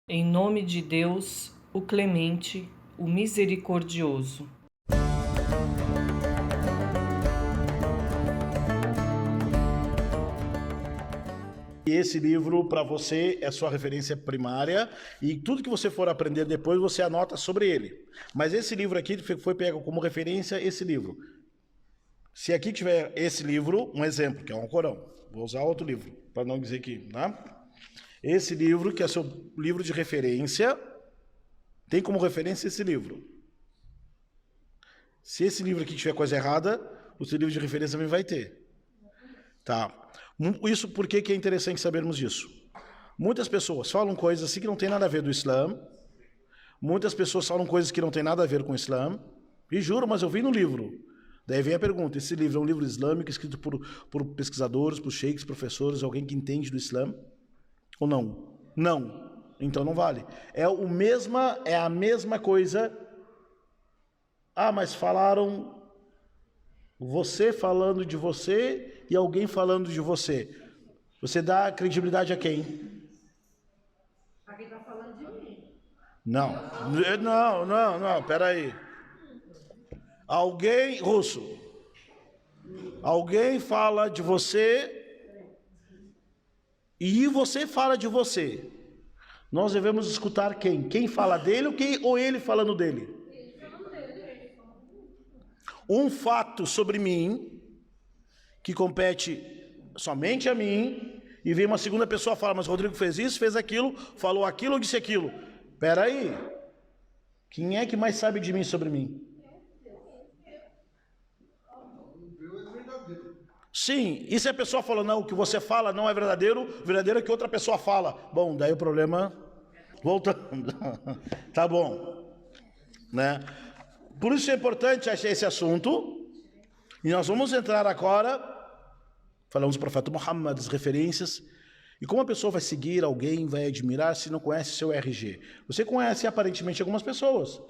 Em nome de Deus, o clemente, o misericordioso. E esse livro, para você, é sua referência primária e tudo que você for aprender depois, você anota sobre ele. Mas esse livro aqui foi pego como referência esse livro. Se aqui tiver esse livro, um exemplo, que é um Corão, vou usar outro livro, para não dizer que, tá? Esse livro, que é seu livro de referência, tem como referência esse livro. Se esse livro aqui tiver coisa errada, o seu livro de referência também vai ter. Tá? Isso por que é interessante sabermos disso? Muitas pessoas falam coisas assim que não tem nada a ver do Islã. Muitas pessoas falam coisas que não tem nada a ver com o Islã. E juro, mas eu vi no livro. Daí vem a pergunta, esse livro é um livro islâmico escrito por pesquisadores, por sheiks, professores, alguém que entende do Islã? Ou não? Não. Então não vale. É a mesma coisa. Ah, mas falaram você falando de você e alguém falando de você. Você dá credibilidade a quem? A quem está falando de mim. Não, peraí. Alguém, russo, alguém fala de você e você fala de você. Nós devemos escutar quem? Quem fala dele ou ele falando dele? Um fato sobre mim, que compete somente a mim, e vem uma segunda pessoa e fala, mas Rodrigo fez isso, fez aquilo, falou aquilo ou disse aquilo. Espera aí. Quem é que mais sabe de mim sobre mim? Sim, e se a pessoa fala, não, o que você fala não é verdadeiro, verdadeiro é que outra pessoa fala. Bom, daí o problema, voltando, tá bom, né? Por isso é importante achar esse assunto, e nós vamos entrar agora, falamos do profeta Muhammad, as referências, e como a pessoa vai seguir alguém, vai admirar se não conhece seu RG. Você conhece aparentemente algumas pessoas.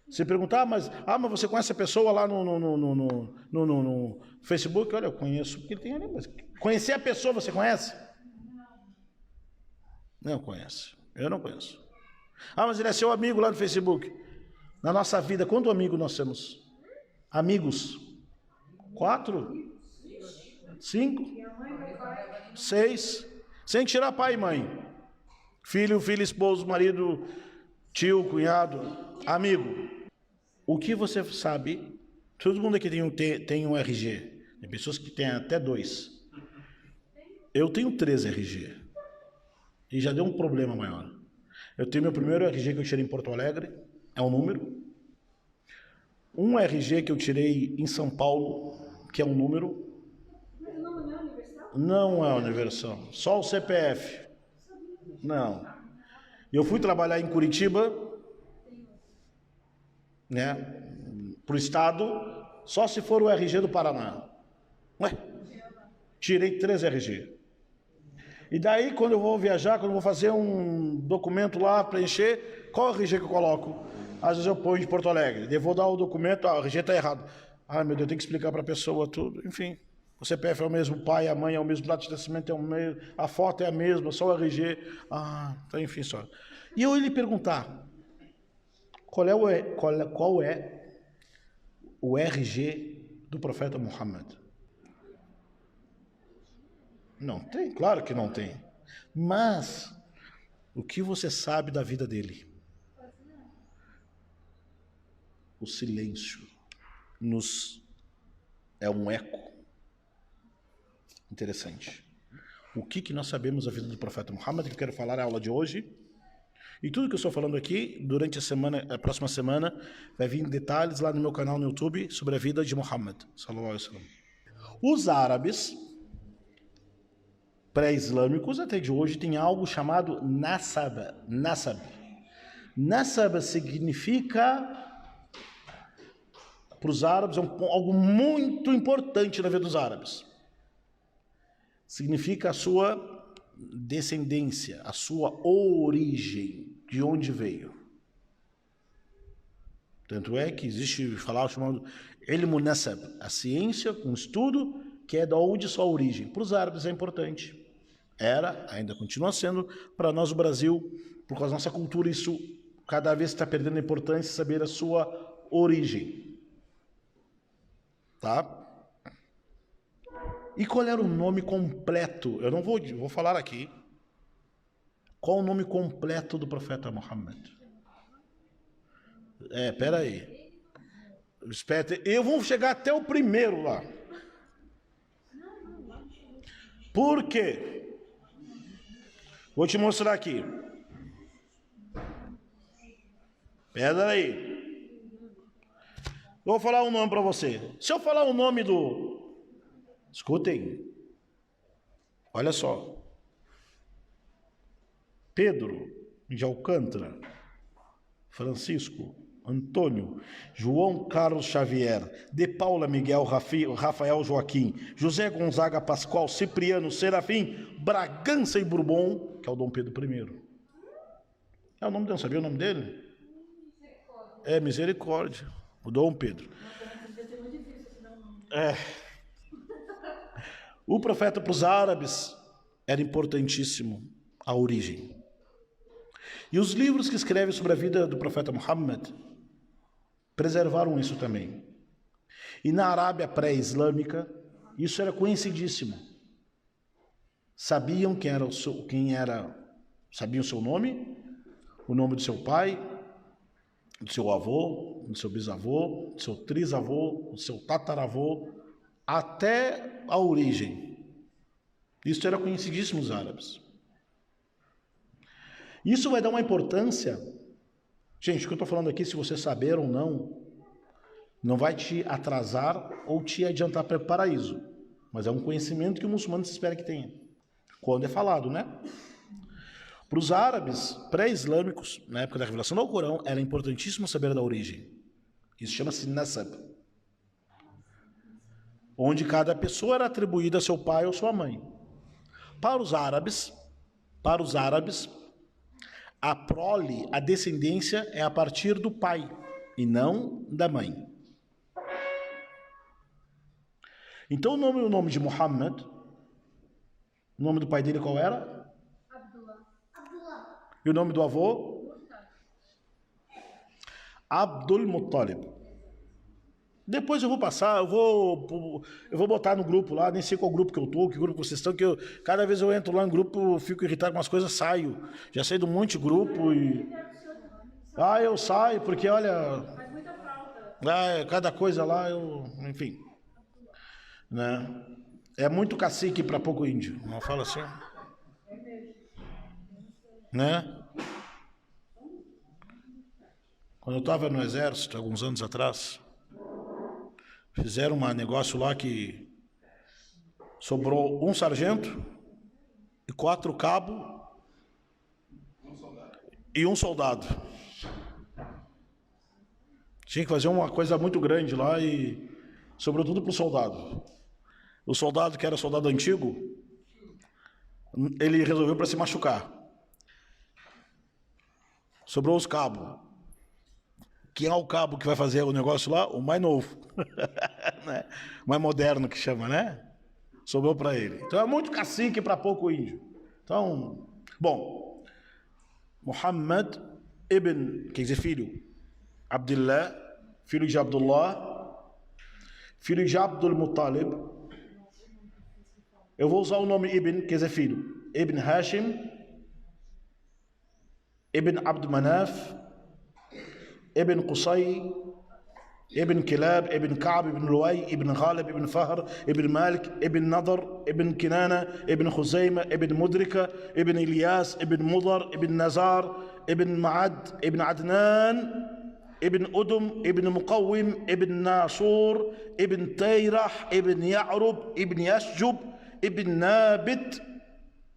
Você perguntar, mas você conhece a pessoa lá no Facebook? Olha, eu conheço, porque ele tem ali, mas conhecer a pessoa você conhece? Não conhece, eu não conheço. Mas ele é seu amigo lá no Facebook. Na nossa vida, quantos amigos nós temos? Amigos? 4? 5? 6? Sem tirar pai e mãe. Filho, esposo, marido, tio, cunhado, amigo. O que você sabe? Todo mundo aqui tem um RG. Tem pessoas que têm até 2. Eu tenho 3 RG. E já deu um problema maior. Eu tenho meu primeiro RG que eu tirei em Porto Alegre. É um número. Um RG que eu tirei em São Paulo, que é um número. Mas o nome não é universal? Não é universal. Só o CPF. Não. Eu fui trabalhar em Curitiba, né, para o estado, só se for o RG do Paraná. Ué, tirei 3 RG. E daí, quando eu vou viajar, quando eu vou fazer um documento lá, preencher, qual RG que eu coloco? Às vezes eu ponho de Porto Alegre, eu vou dar o documento, o RG está errado. Ai, meu Deus, eu tenho que explicar para a pessoa tudo. Enfim, o CPF é o mesmo, o pai, a mãe é o mesmo, data de nascimento é o mesmo, a foto é a mesma, só o RG. Então, enfim, só. E eu ia lhe perguntar, qual é o RG do profeta Muhammad? Não tem, claro que não tem. Mas, o que você sabe da vida dele? O silêncio é um eco. Interessante. O que nós sabemos da vida do profeta Muhammad, que eu quero falar na aula de hoje. E tudo que eu estou falando aqui, durante a próxima semana, vai vir em detalhes lá no meu canal no YouTube sobre a vida de Muhammad, sallallahu alaihi wasallam. Os árabes pré-islâmicos até de hoje têm algo chamado nasab. Nasab significa, para os árabes, algo muito importante na vida dos árabes. Significa a sua descendência, a sua origem, de onde veio. Tanto é que existe falar chamado ilmu nasab, a ciência, um estudo que é da onde sua origem. Para os árabes é importante. Era, ainda continua sendo, para nós o Brasil, por causa da nossa cultura, isso cada vez está perdendo a importância saber a sua origem. Tá? E qual era o nome completo? Eu não vou falar aqui. Qual o nome completo do profeta Muhammad? Pera aí. Eu vou chegar até o primeiro lá. Por quê? Vou te mostrar aqui. Pera aí. Vou falar um nome para você. Se eu falar o nome do... Escutem. Olha só. Pedro de Alcântara, Francisco, Antônio, João Carlos Xavier, De Paula Miguel, Rafael Joaquim, José Gonzaga Pascoal, Cipriano Serafim, Bragança e Bourbon, que é o Dom Pedro I. É o nome dele, não sabia o nome dele? Misericórdia, o Dom Pedro. O profeta para os árabes era importantíssimo, a origem. E os livros que escrevem sobre a vida do profeta Muhammad preservaram isso também. E na Arábia pré-islâmica, isso era conhecidíssimo. Sabiam sabiam o seu nome, o nome do seu pai, do seu avô, do seu bisavô, do seu trisavô, do seu tataravô, até a origem. Isso era conhecidíssimo dos árabes. Isso vai dar uma importância. Gente, o que eu estou falando aqui, se você saber ou não, não vai te atrasar ou te adiantar para o paraíso. Mas é um conhecimento que o muçulmano se espera que tenha. Quando é falado, né? Para os árabes pré-islâmicos, na época da revelação do Alcorão, era importantíssimo saber da origem. Isso chama-se nasab. Onde cada pessoa era atribuída a seu pai ou sua mãe. Para os árabes, a prole, a descendência é a partir do pai e não da mãe. Então o nome de Muhammad, o nome do pai dele qual era? Abdullah. E o nome do avô? Abdul Muttalib. Depois eu vou passar, eu vou botar no grupo lá, nem sei qual grupo que eu tô, que grupo vocês estão, cada vez eu entro lá no grupo, fico irritado com umas coisas, saio. Já saí de um monte de grupo e... eu saio, porque olha... Faz muita falta. Cada coisa lá, enfim. Né? É muito cacique para pouco índio, não fala assim? Né? Quando eu estava no exército, alguns anos atrás... Fizeram um negócio lá que sobrou um sargento e 4 cabos e um soldado. Tinha que fazer uma coisa muito grande lá e sobrou tudo para o soldado. O soldado, que era soldado antigo, ele resolveu para se machucar. Sobrou os cabos. Quem é o cabo que vai fazer o negócio lá? O mais novo. Né? O mais moderno que chama, né? Sobrou para ele. Então é muito cacique para pouco índio. Então, bom. Muhammad ibn, quer dizer filho. Abdullah, filho de Abdullah, filho de Abdul Muttalib. Eu vou usar o nome Ibn, quer dizer filho. Ibn Hashim, Ibn Abd Manaf, Ibn Qusay, Ibn Kilab, Ibn Ka'b, Ibn Luay, Ibn Ghalib, Ibn Fahr, Ibn Malik, Ibn Nadr, Ibn Kinana, Ibn Khuzayma, Ibn Mudrika, Ibn Ilyas, Ibn Mudar, Ibn Nazar, Ibn Ma'ad, Ibn Adnan, Ibn Udum, Ibn Muqawwim, Ibn Nasur, Ibn Tayrah, Ibn Ya'rub, Ibn Yashjub, Ibn Nabit,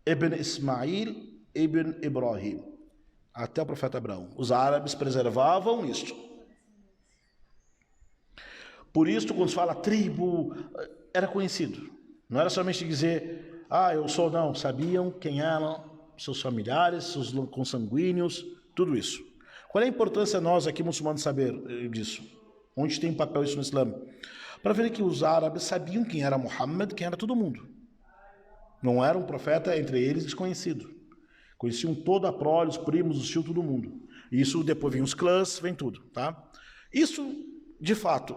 Ibn Ismail, Ibn Ibrahim. Até o profeta Abraão. Os árabes preservavam isto. Por isso, quando se fala tribo, era conhecido. Não era somente dizer, eu sou, não. Sabiam quem eram seus familiares, seus consanguíneos, tudo isso. Qual é a importância nós aqui, muçulmanos, saber disso? Onde tem papel isso no Islã? Para ver que os árabes sabiam quem era Muhammad, quem era todo mundo. Não era um profeta entre eles desconhecido. Conheciam toda a prole, os primos, os tios, todo mundo. Isso depois vem os clãs, vem tudo, tá? Isso, de fato,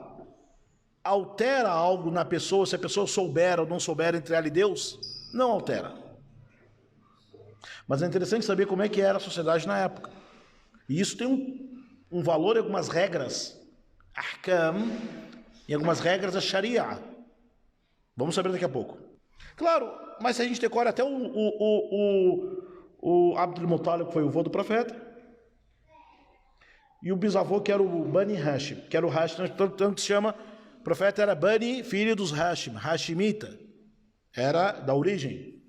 altera algo na pessoa, se a pessoa souber ou não souber entre ela e Deus? Não altera. Mas é interessante saber como é que era a sociedade na época. E isso tem um valor em algumas regras, ahkam, em algumas regras da Sharia. Vamos saber daqui a pouco. Claro, mas se a gente decora até o Abdul Muttalib, que foi o avô do profeta, e o bisavô, que era o Bani Hashim, que era o Hashim, tanto se chama, o profeta era Bani, filho dos Hashim, Hashimita, era da origem.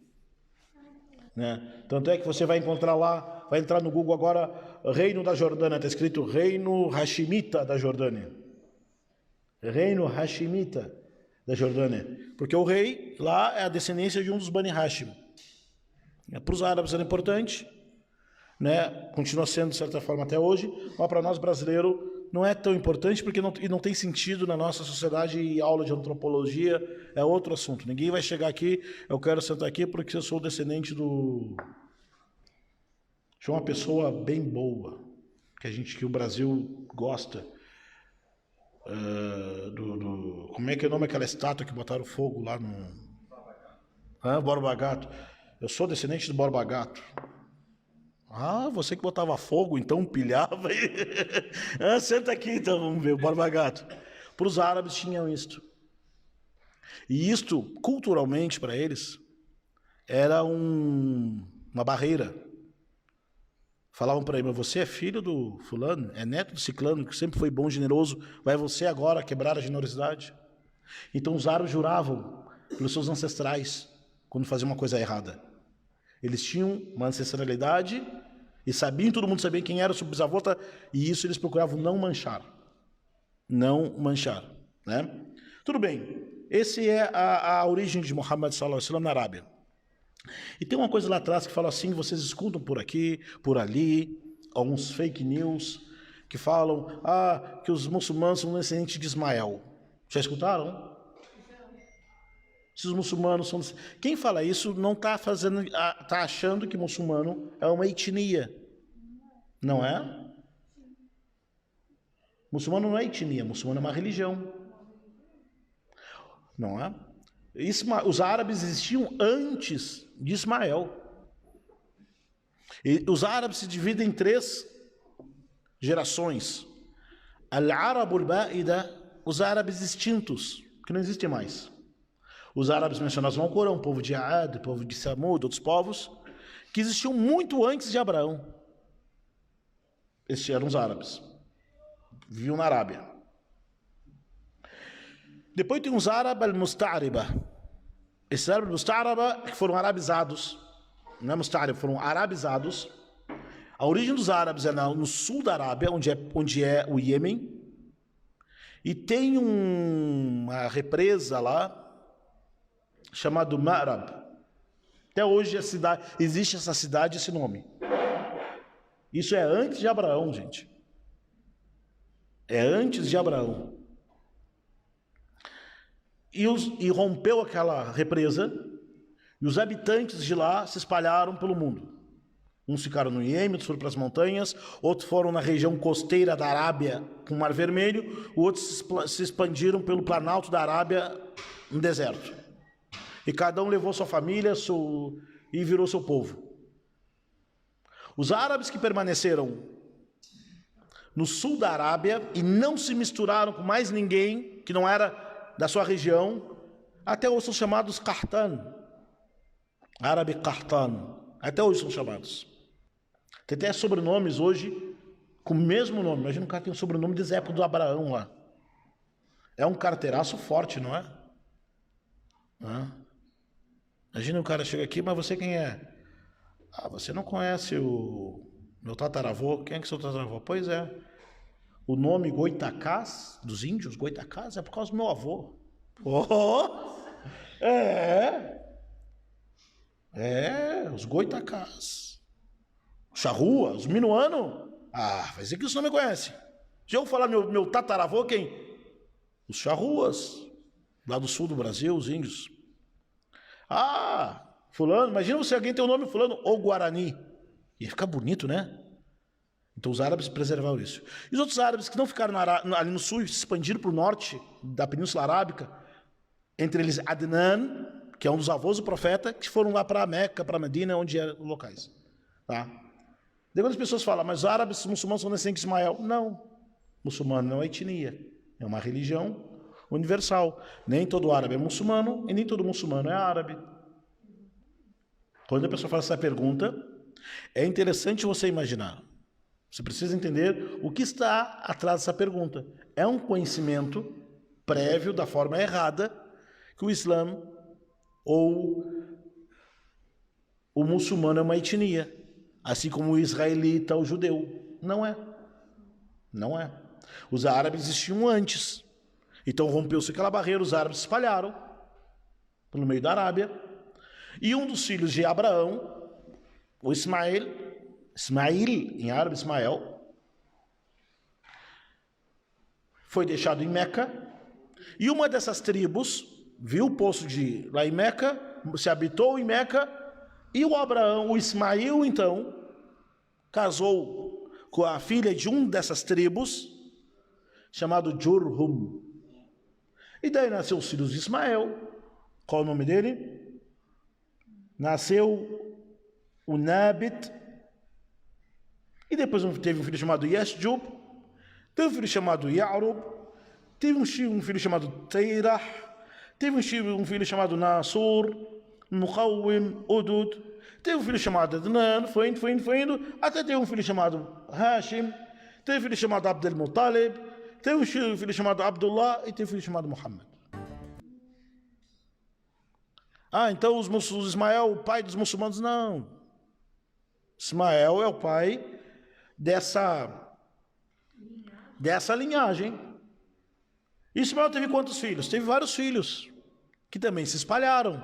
Né? Tanto é que você vai encontrar lá, vai entrar no Google agora, Reino da Jordânia, está escrito Reino Hashimita da Jordânia. Reino Hashimita da Jordânia. Porque o rei lá é a descendência de um dos Bani Hashim. Para os árabes era importante, né? Continua sendo de certa forma até hoje, mas para nós brasileiros não é tão importante porque não tem sentido na nossa sociedade e aula de antropologia é outro assunto. Ninguém vai chegar aqui, eu quero sentar aqui porque eu sou descendente de uma pessoa bem boa, que o Brasil gosta. Como é que é o nome daquela estátua que botaram fogo lá no... Borba Gato. Eu sou descendente do Borba Gato. Ah, você que botava fogo, então pilhava. Senta aqui então, vamos ver, o Borba Gato. Para os árabes tinham isto. E isto, culturalmente, para eles, era uma barreira. Falavam para ele, mas você é filho do fulano, é neto do ciclano, que sempre foi bom, generoso, vai você agora quebrar a generosidade? Então os árabes juravam pelos seus ancestrais quando faziam uma coisa errada. Eles tinham uma ancestralidade e sabiam, todo mundo sabia quem era o seu bisavô, e isso eles procuravam não manchar. Não manchar. Né? Tudo bem, esse é a origem de Muhammad sallallahu alaihi wasallam na Arábia. E tem uma coisa lá atrás que fala assim, vocês escutam por aqui, por ali, alguns fake news que falam que os muçulmanos são descendentes de Ismael. Já escutaram? Se os muçulmanos são... Quem fala isso não está achando que muçulmano é uma etnia. Não é? Muçulmano não é etnia, muçulmano é uma religião. Não é? Os árabes existiam antes de Ismael. E os árabes se dividem em 3 gerações. Al-Arabul Ba'ida, os árabes extintos, que não existem mais. Os árabes mencionados no Alcorão, o povo de Aad, o povo de Samud, outros povos, que existiam muito antes de Abraão. Estes eram os árabes. Viviam na Arábia. Depois tem os árabes al-Musta'riba. Esses árabes al-Musta'riba que foram arabizados. Não é Musta'riba, foram arabizados. A origem dos árabes é no sul da Arábia, onde é o Iêmen. E tem uma represa lá, chamado Ma'rab. Até hoje existe essa cidade, esse nome. Isso é antes de Abraão, gente. É antes de Abraão. E rompeu aquela represa, e os habitantes de lá se espalharam pelo mundo. Uns ficaram no Iêmen, outros foram para as montanhas, outros foram na região costeira da Arábia, com o Mar Vermelho, outros se expandiram pelo planalto da Arábia, no deserto. E cada um levou sua família e virou seu povo. Os árabes que permaneceram no sul da Arábia e não se misturaram com mais ninguém que não era da sua região, até hoje são chamados Qahtan. Árabe Qahtan. Até hoje são chamados. Tem até sobrenomes hoje com o mesmo nome. Imagina um cara que tem o sobrenome de Zé do Abraão lá. É um carteiraço forte, não é? Imagina um cara chega aqui, mas você quem é? Você não conhece o meu tataravô? Quem é que é seu tataravô? Pois é. O nome Goitacás, dos índios, Goitacás, é por causa do meu avô. Os Goitacás. Charrua, os minuanos. Vai dizer que você não me conhece. Já ouviu falar meu tataravô, quem? Os charruas, lá do sul do Brasil, os índios. fulano, imagina se alguém tem o nome fulano ou Guarani. Ia ficar bonito, né? Então os árabes preservaram isso. E os outros árabes que não ficaram ali no sul e se expandiram para o norte da Península Arábica, entre eles Adnan, que é um dos avós do profeta, que foram lá para Meca, para Medina, onde eram locais. Tá? Depois as pessoas falam, mas os árabes os muçulmanos são descendentes de Ismael. Não. Muçulmano não é etnia. É uma religião universal. Nem todo árabe é muçulmano e nem todo muçulmano é árabe. Quando a pessoa faz essa pergunta, é interessante você imaginar. Você precisa entender o que está atrás dessa pergunta. É um conhecimento prévio da forma errada que o Islã ou o muçulmano é uma etnia, assim como o israelita ou o judeu. Não é. Não é. Os árabes existiam antes. Então rompeu-se aquela barreira, os árabes se espalharam pelo meio da Arábia. E um dos filhos de Abraão, o Ismael, em árabe Ismael, foi deixado em Meca, e uma dessas tribos viu o poço de lá em Meca, se habitou em Meca, e o Abraão, o Ismael, então, casou com a filha de um dessas tribos, chamado Jurhum. E daí nasceu os filhos de Ismael. Qual é o nome dele? Nasceu o Nabit. E depois teve um filho chamado Yasjub, teve um filho chamado Ya'rub, teve um filho chamado Teirah, teve um filho chamado Nasur, Muqawwim, Udud, teve um filho chamado Adnan, foi indo, até teve um filho chamado Hashim, teve um filho chamado Abdul Muttalib, teve um filho chamado Abdullah e teve um filho chamado Muhammad. Então os Ismael, o pai dos muçulmanos, não. Ismael é o pai dessa linhagem. Ismael teve quantos filhos? Teve vários filhos, que também se espalharam.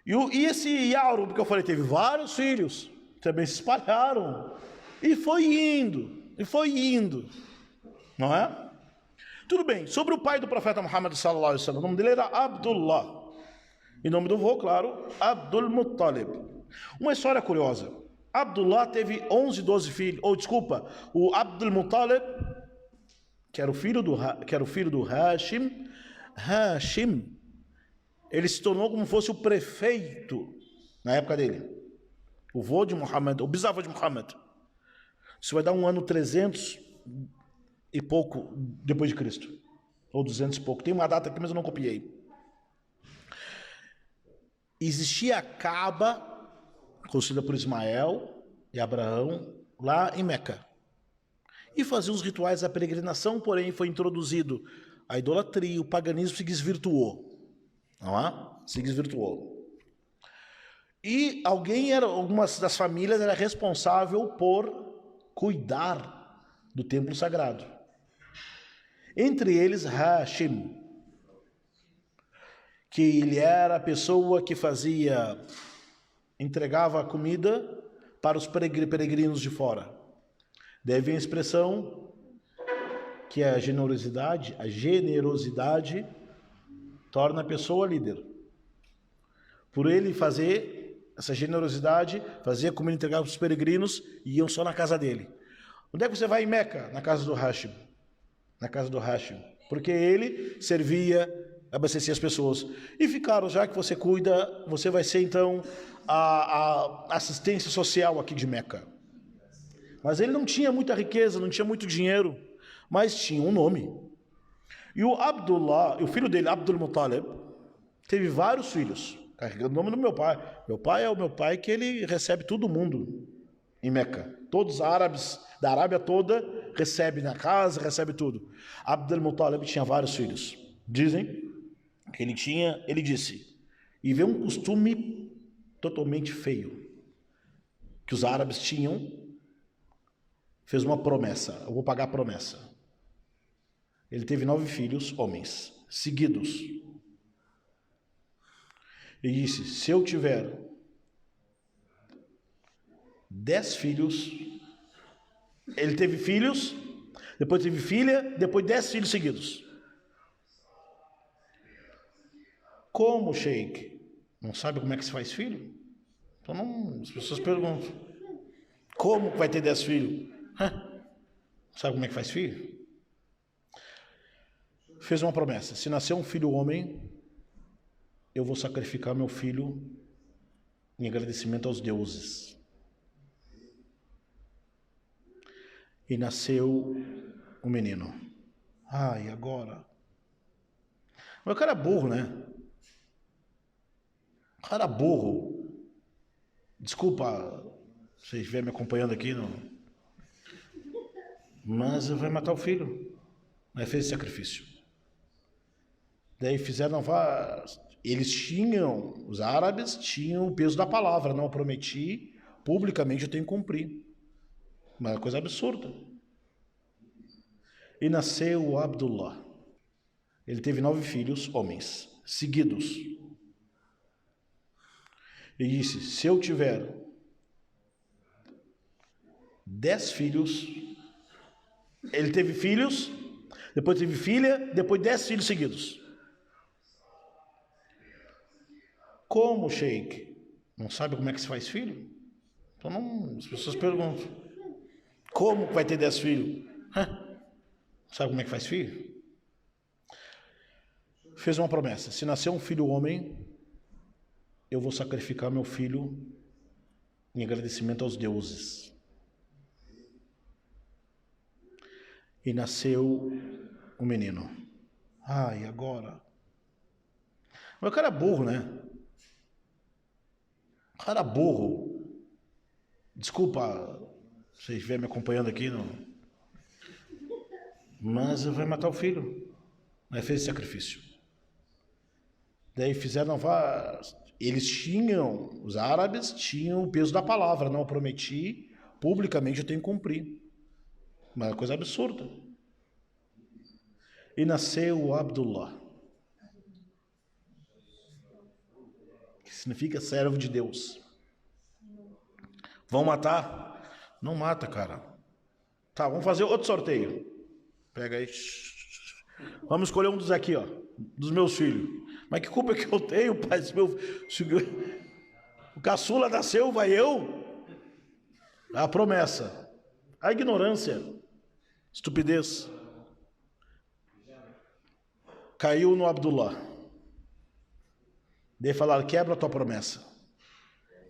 E esse Ya'rub que eu falei, teve vários filhos, também se espalharam. E foi indo. Não é? Tudo bem, sobre o pai do profeta Muhammad sallallahu alaihi wasallam, o nome dele era Abdullah. E o nome do avô, claro, Abdul Muttalib. Uma história curiosa. Abdullah teve 11, 12 filhos. O Abdul Muttalib, que era o filho do Hashim. Hashim, ele se tornou como fosse o prefeito na época dele. O vô de Muhammad, o bisavô de Muhammad. Isso vai dar um ano 300 e pouco depois de Cristo. Ou 200 e pouco. Tem uma data aqui, mas eu não copiei. Existia a Kaaba, construída por Ismael e Abraão, lá em Meca. E fazia os rituais da peregrinação, porém foi introduzido a idolatria, o paganismo se desvirtuou. Não é? Se desvirtuou. E algumas das famílias era responsável por cuidar do templo sagrado. Entre eles, Hashim, que ele era a pessoa que entregava a comida para os peregrinos de fora. Daí vem a expressão que a generosidade torna a pessoa líder. Por ele fazer essa generosidade, fazia a comida entregar para os peregrinos e iam só na casa dele. Onde é que você vai em Meca? Na casa do Hashim. Na casa do Hashim. Porque ele servia, abastecia as pessoas. E ficaram, já que você cuida, você vai ser então a assistência social aqui de Meca. Mas ele não tinha muita riqueza, não tinha muito dinheiro, mas tinha um nome. E o Abdullah, o filho dele, Abdul Muttalib, teve vários filhos, carregando o nome do meu pai. Meu pai é o meu pai que ele recebe todo mundo em Meca. Todos os árabes da Arábia toda recebem na casa, recebe tudo. Abdul Muttalib tinha vários filhos. Dizem que ele disse, e veio um costume totalmente feio, que os árabes tinham, fez uma promessa, eu vou pagar a promessa. Ele teve 9 filhos, homens, seguidos. E disse, se eu tiver 10 filhos, ele teve filhos, depois teve filha, depois 10 filhos seguidos. Como, Sheikh? Não sabe como é que se faz filho? Então não, as pessoas perguntam, como vai ter 10 filhos? Sabe como é que faz filho? Fez uma promessa, se nascer um filho homem, eu vou sacrificar meu filho em agradecimento aos deuses. E nasceu um menino. E agora? Mas o cara é burro, né? O cara é burro. Desculpa se vocês estiverem me acompanhando aqui, não. Mas vai matar o filho. Aí fez esse sacrifício. Daí fizeram, eles tinham, os árabes tinham o peso da palavra, não, eu prometi, publicamente eu tenho que cumprir. Uma coisa absurda. E nasceu Abdullah. Ele teve 9 filhos, homens, seguidos. E disse, se eu tiver 10 filhos, ele teve filhos, depois teve filha, depois 10 filhos seguidos. Como, Sheik? Não sabe como é que se faz filho? Então não, as pessoas perguntam, como vai ter 10 filhos? Sabe como é que faz filho? Fez uma promessa, se nascer um filho homem, eu vou sacrificar meu filho em agradecimento aos deuses. E nasceu um menino. E agora? Mas o cara é burro, né? O cara é burro. Desculpa se vocês estiverem me acompanhando aqui, não. Mas vai matar o filho. Aí fez esse sacrifício. Daí fizeram, eles tinham, os árabes tinham o peso da palavra, não, eu prometi, publicamente eu tenho que cumprir. Uma coisa absurda. E nasceu Abdullah, que significa servo de Deus. Vão matar? Não mata, cara. Tá, vamos fazer outro sorteio. Pega aí. Vamos escolher um dos aqui, ó, dos meus filhos. Mas que culpa que eu tenho, pai? O caçula nasceu, vai eu? A promessa. A ignorância. Estupidez. Caiu no Abdullah. Daí falaram, quebra a tua promessa.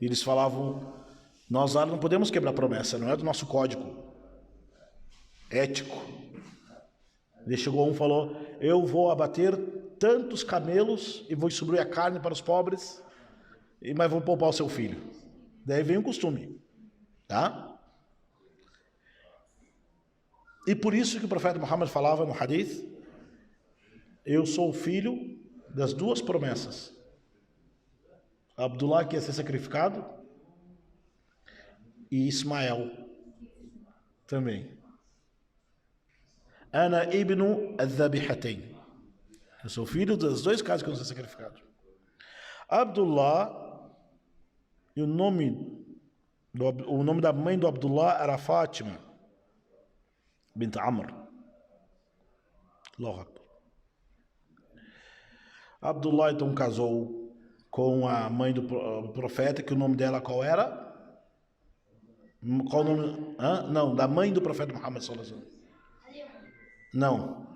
E eles falavam, nós não podemos quebrar a promessa, não é do nosso código ético. Daí chegou um e falou, eu vou abater tantos camelos e vou distribuir a carne para os pobres, mas vou poupar o seu filho. Daí vem o costume. Tá? E por isso que o profeta Muhammad falava no hadith, eu sou o filho das duas promessas. Abdullah que ia ser sacrificado e Ismael também. Ana ibnu al-Dhabihatain. Eu sou filho dos dois casos que vão ser sacrificados. Abdullah, e o nome da mãe do Abdullah era Fátima bint Amr. Allahu Akbar. Abdullah então casou com a mãe do profeta, que o nome dela qual era? Qual o nome? Não, da mãe do profeta Muhammad sallallahu alaihi wasallam. Não.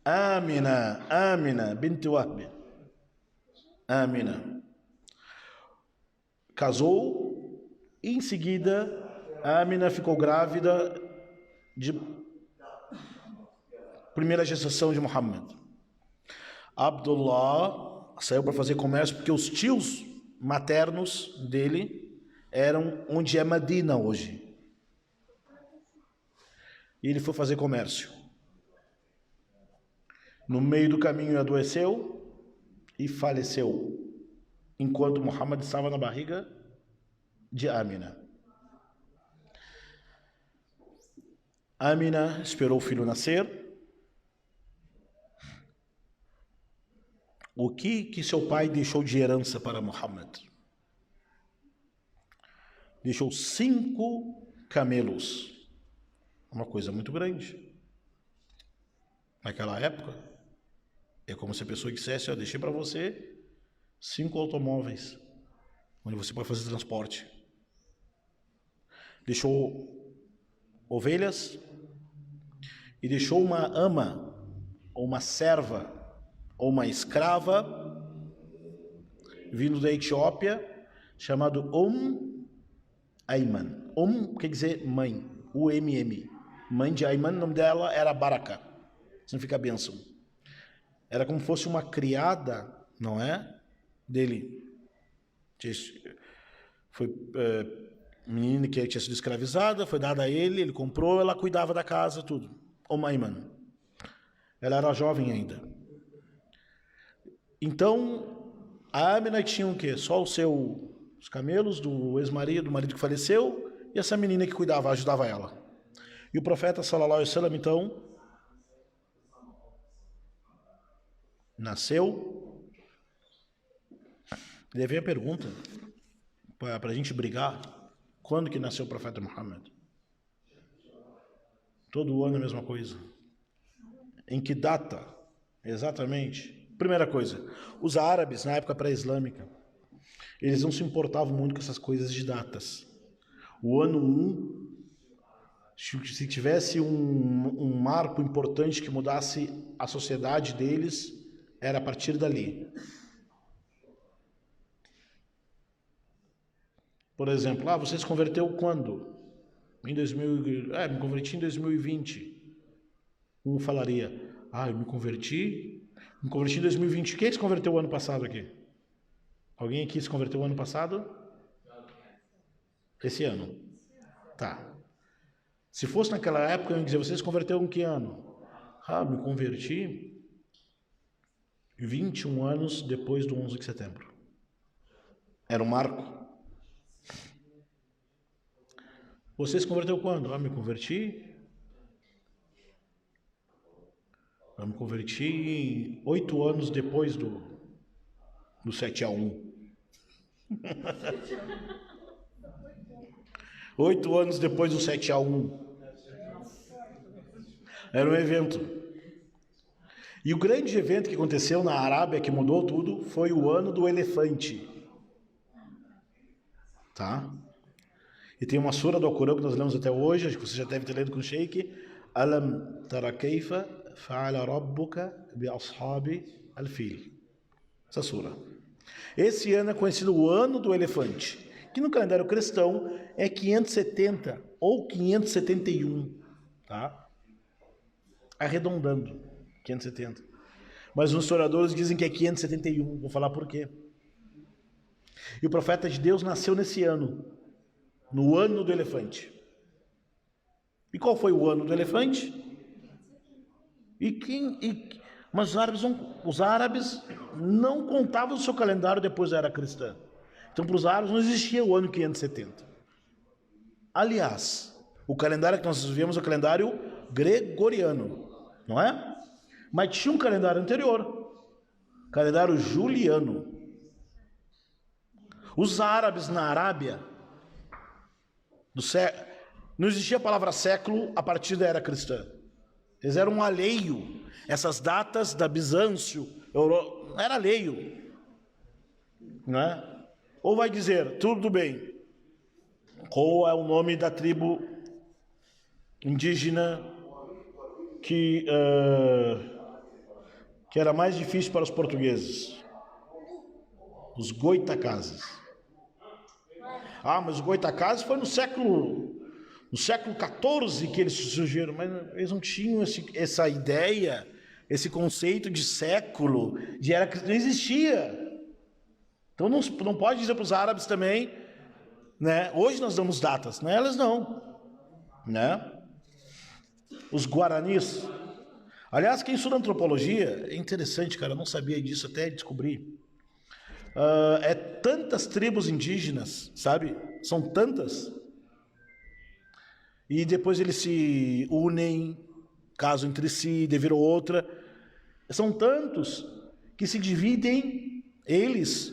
Amina bint Wahb. Amina. Casou e em seguida Amina ficou grávida de primeira gestação de Muhammad. Abdullah saiu para fazer comércio porque os tios maternos dele eram onde é Medina hoje. E ele foi fazer comércio. No meio do caminho adoeceu e faleceu, enquanto Muhammad estava na barriga de Amina. Amina esperou o filho nascer. O que seu pai deixou de herança para Muhammad? Deixou 5 camelos. Uma coisa muito grande. Naquela época, é como se a pessoa dissesse, deixei para você 5 automóveis, onde você pode fazer transporte. Deixou ovelhas e deixou uma ama, ou uma serva, ou uma escrava, vindo da Etiópia, chamado Ayman. Quer dizer mãe, UMM. Mãe de Ayman, o nome dela era Baraka, significa bênção. Era como se fosse uma criada, não é? Dele. Foi menina que tinha sido escravizada, foi dada a ele, ele comprou, ela cuidava da casa, tudo. Ayman. Ela era jovem ainda. Então, a Amina tinha o quê? Só os camelos do ex-marido, do marido que faleceu, e essa menina que cuidava, ajudava ela. E o profeta, sallallahu alaihi wasallam, então, nasceu. E daí vem a pergunta, para a gente brigar, quando que nasceu o profeta Muhammad? Todo ano a mesma coisa. Em que data? Exatamente. Primeira coisa, os árabes, na época pré-islâmica, eles não se importavam muito com essas coisas de datas. O ano 1, se tivesse um marco importante que mudasse a sociedade deles, era a partir dali. Por exemplo, você se converteu quando? Me converti em 2020. Um falaria, eu me converti em 2020. Quem se converteu o ano passado aqui? Alguém aqui se converteu o ano passado? Esse ano. Tá. Se fosse naquela época, eu ia dizer, você se converteu em que ano? Me converti 21 anos depois do 11 de setembro. Era um marco. Você se converteu quando? Me converti 8 anos depois do 7/1. 8 anos depois do 7/1. Era um evento. E o grande evento que aconteceu na Arábia, que mudou tudo, foi o ano do elefante. Tá? E tem uma sura do Alcorão que nós lemos até hoje, acho que você já deve ter lido com o Sheikh. Alam tara kayfa fa'ala rabbuka bi ashabi al-fil. Essa sura. Esse ano é conhecido o ano do elefante, que no calendário cristão é 570 ou 571, tá? Arredondando, 570. Mas os historiadores dizem que é 571, vou falar por quê. E o profeta de Deus nasceu nesse ano, no ano do elefante. E qual foi o ano do elefante? Mas os árabes não contavam o seu calendário depois da era cristã. Então, para os árabes não existia o ano 570. Aliás, o calendário que nós vivemos é o calendário gregoriano, não é? Mas tinha um calendário anterior, calendário juliano. Os árabes na Arábia, não existia a palavra século a partir da era cristã. Eles eram alheio. Essas datas da Bizâncio, era alheio. Não é? Ou vai dizer, tudo bem, qual é o nome da tribo indígena que era mais difícil para os portugueses? Os Goitacazes. Mas os Goitacazes foi no século XIV que eles surgiram, mas eles não tinham essa ideia, esse conceito de século, de era que não existia. Então não pode dizer para os árabes também, né? Hoje nós damos datas, né? Elas não, né? Os guaranis. Aliás, quem estuda antropologia, é interessante, cara, eu não sabia disso até descobrir. É tantas tribos indígenas, sabe? São tantas. E depois eles se unem, casam entre si, deviram outra. São tantos que se dividem, eles,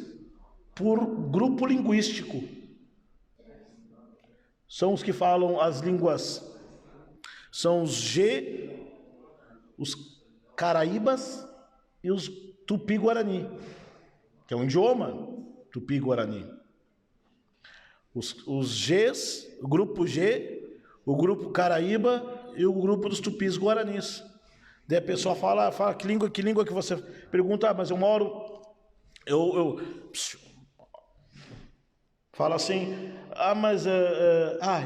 por grupo linguístico. São os que falam as línguas, são os os caraíbas e os tupi-guarani. que é um idioma tupi-guarani. Os Gs, o grupo G, o grupo Caraíba e o grupo dos tupis guaranis. Daí a pessoa fala que língua que você pergunta, mas eu moro, fala assim, mas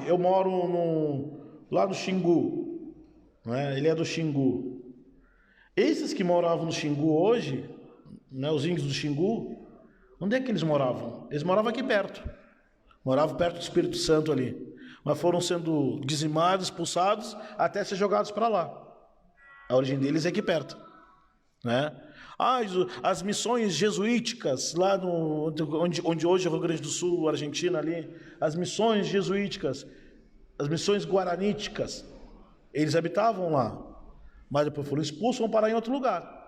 eu moro lá no Xingu, não é? Ele é do Xingu. Esses que moravam no Xingu hoje, né, os índios do Xingu, onde é que eles moravam? Eles moravam aqui perto. Moravam perto do Espírito Santo ali. Mas foram sendo dizimados, expulsados, até ser jogados para lá. A origem deles é aqui perto. Né? As missões jesuíticas, lá onde hoje é o Rio Grande do Sul, Argentina ali, as missões jesuíticas, as missões guaraníticas, eles habitavam lá. Mas depois foram expulsos, vão parar em outro lugar.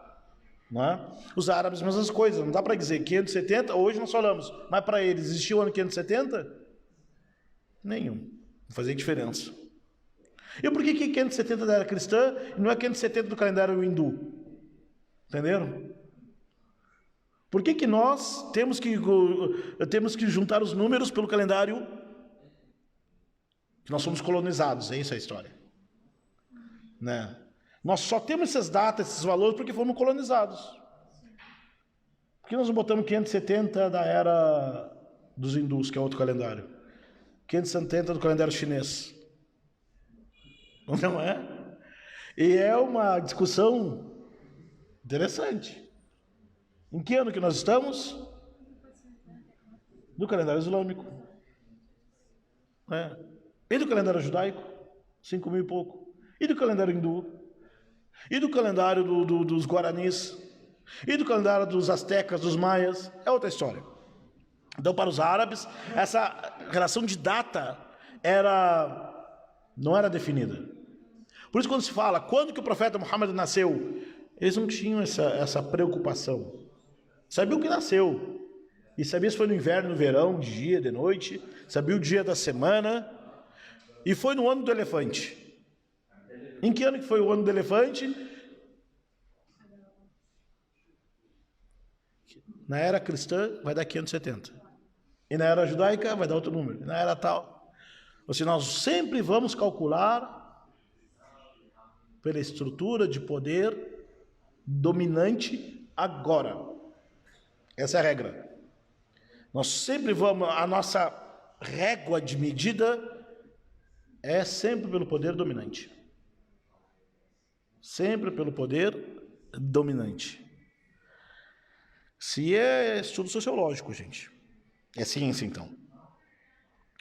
Né? Os árabes, mesmas coisas, não dá para dizer 570, hoje nós falamos, mas para eles existiu o ano 570? Nenhum, não fazia diferença. E por que 570 da era cristã e não é 570 do calendário hindu? Entenderam? Por que nós temos que juntar os números pelo calendário que nós somos colonizados? É isso a história. Né? Nós só temos essas datas, esses valores, porque fomos colonizados. Por que nós não botamos 570 da era dos hindus, que é outro calendário? 570 do calendário chinês. Não é? E é uma discussão interessante. Em que ano que nós estamos? Do calendário islâmico. É. E do calendário judaico? 5.000 e pouco. E do calendário hindu? E do calendário dos guaranis? E do calendário dos astecas, dos maias? É outra história. Então, para os árabes, essa relação de data não era definida. Por isso, quando se fala quando que o profeta Muhammad nasceu, eles não tinham essa preocupação. Sabiam que nasceu. E sabia se foi no inverno, no verão, de dia, de noite. Sabia o dia da semana. E foi no ano do elefante. Em que ano que foi o ano do elefante? Na era cristã vai dar 570. E na era judaica vai dar outro número. E na era tal. Ou seja, nós sempre vamos calcular pela estrutura de poder dominante agora. Essa é a regra. Nós sempre vamos, a nossa régua de medida é sempre pelo poder dominante. Sempre pelo poder dominante. Se é estudo sociológico, gente. É ciência, então.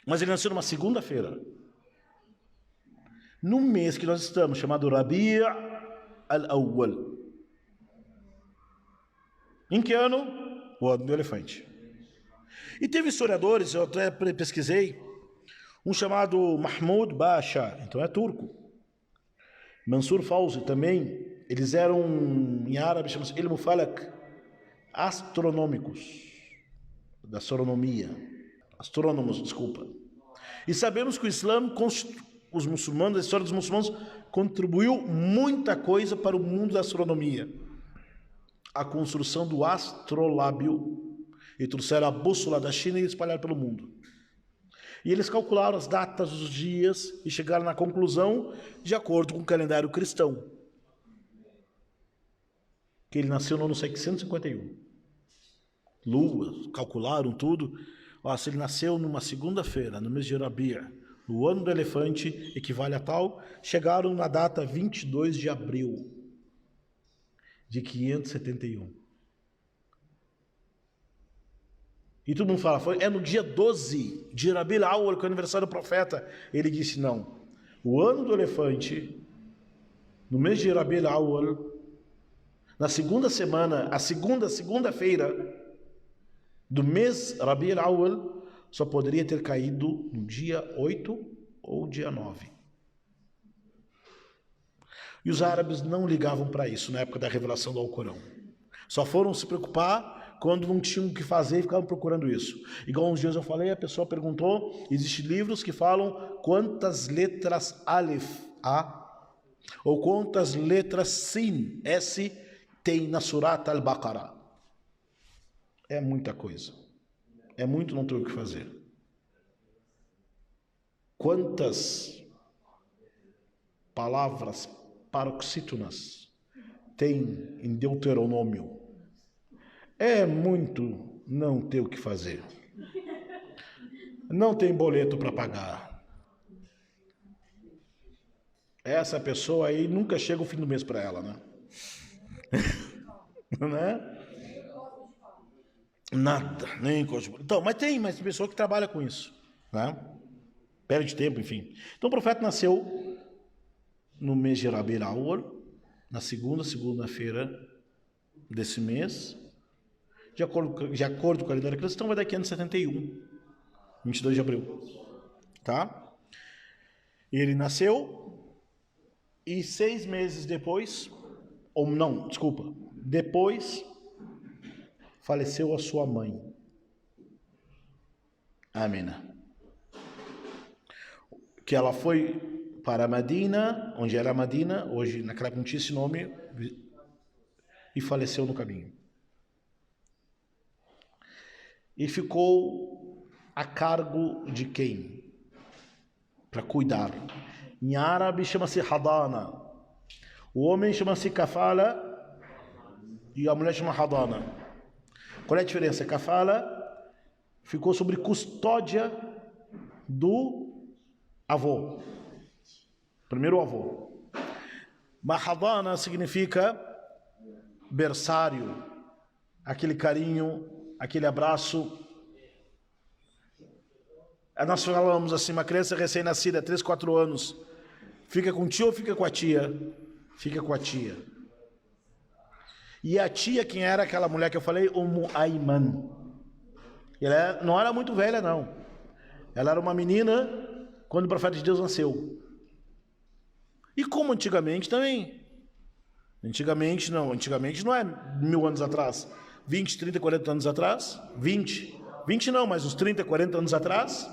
Mas ele nasceu numa segunda-feira. No mês que nós estamos, chamado Rabi' al-Awwal. Em que ano? O ano do elefante. E teve historiadores, eu até pesquisei, um chamado Mahmoud Basha, então é turco. Mansur Fawzi também, eles eram, em árabe, chama-se Ilm Falak, astronômicos, da astronomia, astrônomos, desculpa. E sabemos que o Islã, os muçulmanos, a história dos muçulmanos, contribuiu muita coisa para o mundo da astronomia. A construção do astrolábio, e trouxeram a bússola da China e espalharam pelo mundo. E eles calcularam as datas dos dias e chegaram na conclusão de acordo com o calendário cristão. Que ele nasceu no ano 651. Lua, calcularam tudo. Se ele nasceu numa segunda-feira, no mês de Rabi', no ano do elefante, equivale a tal, chegaram na data 22 de abril de 571. E todo mundo fala, é no dia 12 de Rabi' al-Awwal, que é o aniversário do profeta. Ele disse, não. O ano do elefante, no mês de Rabi' al-Awwal, na segunda semana, a segunda-feira do mês Rabi' al-Awwal, só poderia ter caído no dia 8 ou dia 9. E os árabes não ligavam para isso na época da revelação do Alcorão. Só foram se preocupar quando não tinham o que fazer e ficavam procurando isso. Igual uns dias eu falei, a pessoa perguntou, existem livros que falam quantas letras Alif, A, ou quantas letras Sin, S, tem na Surat al-Baqarah. É muita coisa. É muito não ter o que fazer. Quantas palavras paroxítonas tem em Deuteronômio? É muito não ter o que fazer. Não tem boleto para pagar. Essa pessoa aí nunca chega o fim do mês para ela, né? Né? Nada, nem coisa. Então, mas tem pessoa que trabalha com isso, né? Perde tempo, enfim. Então o profeta nasceu no mês de Rabi Awal, na segunda-feira desse mês, de acordo com o calendário cristão, vai dar 571, 22 de abril, tá? E ele nasceu e 6 meses depois, ou não, desculpa, depois faleceu a sua mãe, Amina, que ela foi para Medina, onde era Medina, hoje naquela época não tinha esse nome, e faleceu no caminho. E ficou a cargo de quem? Para cuidar. Em árabe chama-se Hadana. O homem chama-se Kafala e a mulher chama Hadana. Qual é a diferença? Kafala ficou sob custódia do avô. Primeiro avô. Mahadana significa berçário, aquele carinho, aquele abraço. Nós falamos assim, uma criança recém-nascida, 3, 4 anos, fica com o tio ou fica com a tia? Fica com a tia. E a tia, quem era aquela mulher que eu falei? Ayman. Ela não era muito velha, não. Ela era uma menina quando o profeta de Deus nasceu. E como antigamente também. Antigamente não é 1000 anos atrás. 20, 30, 40 anos atrás. 20 não, mas uns 30, 40 anos atrás.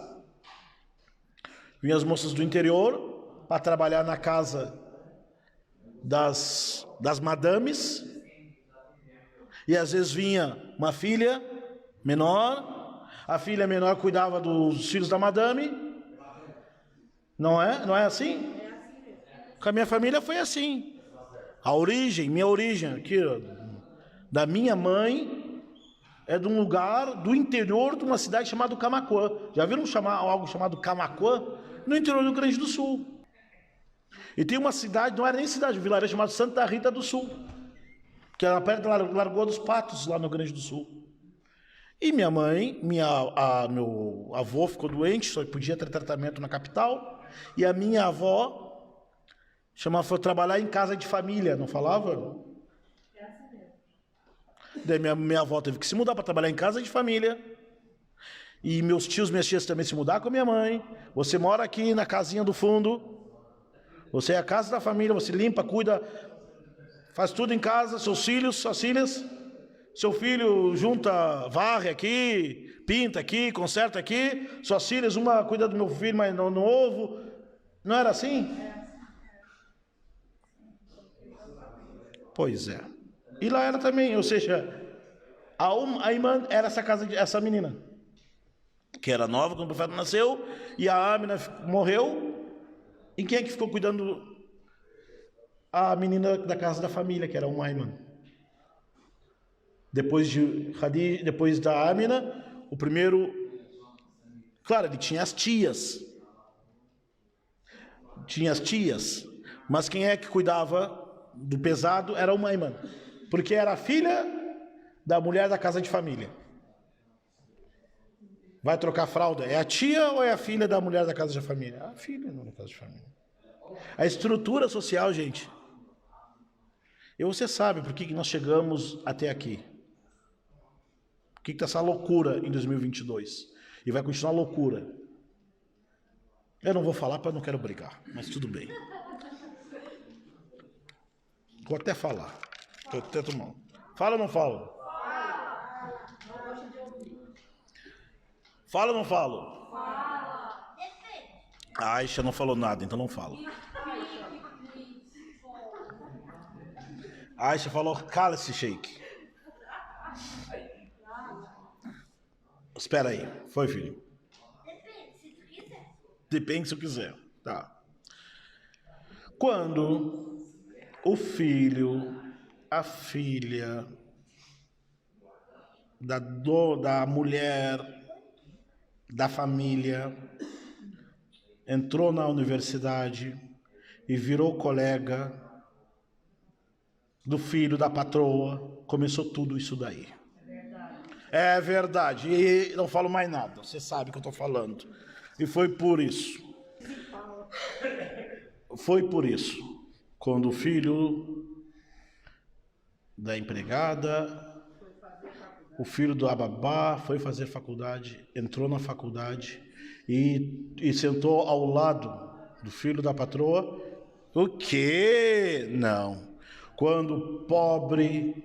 Vinham as moças do interior para trabalhar na casa das madames. E às vezes vinha uma filha menor. A filha menor cuidava dos filhos da madame. Não é assim? Com a minha família foi assim. Minha origem aqui, da minha mãe, é de um lugar do interior de uma cidade chamada Camaquã. Já viram algo chamado Camaquã? No interior do Rio Grande do Sul. E tem uma cidade, não era nem cidade, um vilarejo chamado Santa Rita do Sul, que era perto da Lagoa dos Patos, lá no Rio Grande do Sul. E minha mãe, meu avô ficou doente, só podia ter tratamento na capital, e a minha avó foi trabalhar em casa de família, não falava? Daí minha avó teve que se mudar para trabalhar em casa de família. E meus tios, minhas tias também se mudaram com a minha mãe. Você mora aqui na casinha do fundo. Você é a casa da família, você limpa, cuida, faz tudo em casa, seus filhos, suas filhas. Seu filho junta, varre aqui, pinta aqui, conserta aqui. Suas filhas, uma cuida do meu filho mais novo. Não era assim? Pois é. E lá era também, ou seja, a Iman era essa menina, que era nova quando o profeta nasceu, e a Amina morreu. E quem é que ficou cuidando? A menina da casa da família, que era uma Ayman. Depois da Amina, o primeiro... Claro, ele tinha as tias. Mas quem é que cuidava do pesado era uma Ayman. Porque era a filha da mulher da casa de família. Vai trocar fralda? É a tia ou é a filha da mulher da casa de família? A filha da casa de família. A estrutura social, gente. E você sabe por que nós chegamos até aqui. Por que está essa loucura em 2022? E vai continuar loucura. Eu não vou falar porque eu não quero brigar, mas tudo bem. Vou até falar. Estou até tomando. Fala ou não falo? Fala ou não falo? A Aisha não falou nada, então não falo. A Aisha falou, cala-se, Sheik. Espera aí. Foi, filho? Depende se tu quiser. Tá. Quando o filho, a filha da mulher, da família, entrou na universidade e virou colega do filho da patroa, começou tudo isso daí. É verdade. E não falo mais nada. Você sabe o que eu estou falando. E foi por isso. Foi por isso. Quando o filho da empregada, o filho do ababá foi fazer faculdade, entrou na faculdade e sentou ao lado do filho da patroa. O quê? Não. Quando o pobre,